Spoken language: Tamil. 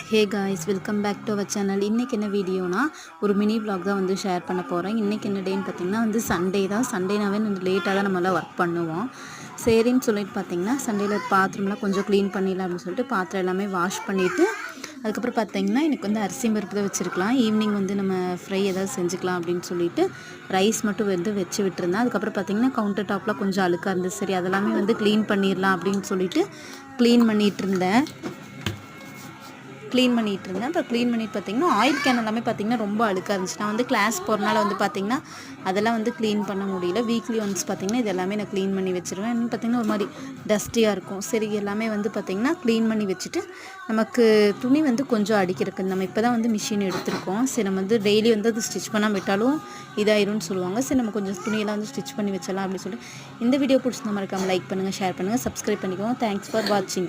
Hey guys, welcome back to our channel. இன்றைக்கி என்ன வீடியோனா ஒரு மினி விலாக் தான் வந்து ஷேர் பண்ண போகிறேன். இன்றைக்கி என்ன டேன்னு பார்த்திங்கன்னா வந்து சண்டே தான். சண்டேனாவே லேட்டாக தான் நம்மளாம் ஒர்க் பண்ணுவோம். சரின்னு சொல்லிட்டு பார்த்திங்கன்னா சண்டேயில் பாத்திரம்லாம் கொஞ்சம் க்ளீன் பண்ணிடலாம் அப்படின்னு சொல்லிட்டு பாத்திரம் எல்லாமே வாஷ் பண்ணிவிட்டு அதுக்கப்புறம் பார்த்திங்கன்னா எனக்கு வந்து அரிசி பருப்பு தான் வச்சுருக்கலாம். ஈவினிங் வந்து நம்ம ஃப்ரை ஏதாவது செஞ்சுக்கலாம் அப்படின்னு சொல்லிட்டு ரைஸ் மட்டும் வந்து வச்சு விட்டுருந்தேன். அதுக்கப்புறம் பார்த்திங்கன்னா கவுண்டர் டாப்லாம் கொஞ்சம் அழுக்காக இருந்தது. சரி அதெல்லாமே வந்து க்ளீன் பண்ணிடலாம் அப்படின்னு சொல்லிட்டு க்ளீன் பண்ணிகிட்டு இருந்தேன். அப்புறம் க்ளீன் பண்ணிட்டு பார்த்திங்கன்னா ஆயில் கேன் எல்லாமே பார்த்திங்கன்னா ரொம்ப அழுக்காக இருந்துச்சு. நான் வந்து கிளாஸ் போகிறனால வந்து பார்த்திங்கன்னா அதெல்லாம் வந்து க்ளீன் பண்ண முடியல. வீக்லி ஒன்ஸ் பார்த்திங்கன்னா இது எல்லாமே நான் க்ளீன் பண்ணி வச்சுருவேன். இன்னும் பார்த்திங்கன்னா ஒரு மாதிரி டஸ்டியாக இருக்கும். சரி எல்லாமே வந்து பார்த்திங்கன்னா க்ளீன் பண்ணி வச்சுட்டு நமக்கு துணி வந்து கொஞ்சம் அடிக்கிறதுக்கு நம்ம இப்போ தான் வந்து மிஷின் எடுத்திருக்கோம். சரி நம்ம வந்து டெய்லி வந்து அது ஸ்டிச் பண்ணாமல் விட்டாலும் இதாயிரும்னு சொல்லுவாங்க. சரி நம்ம கொஞ்சம் துணியெல்லாம் வந்து ஸ்டிச் பண்ணி வச்சிடலாம் அப்படின்னு சொல்லிட்டு இந்த வீடியோ பிடிச்சிருந்தா மறக்காமல் லைக் பண்ணுங்கள், ஷேர் பண்ணுங்கள், சப்ஸ்கிரைப் பண்ணிக்கோங்க. தேங்க்ஸ் ஃபார் வாட்சிங்.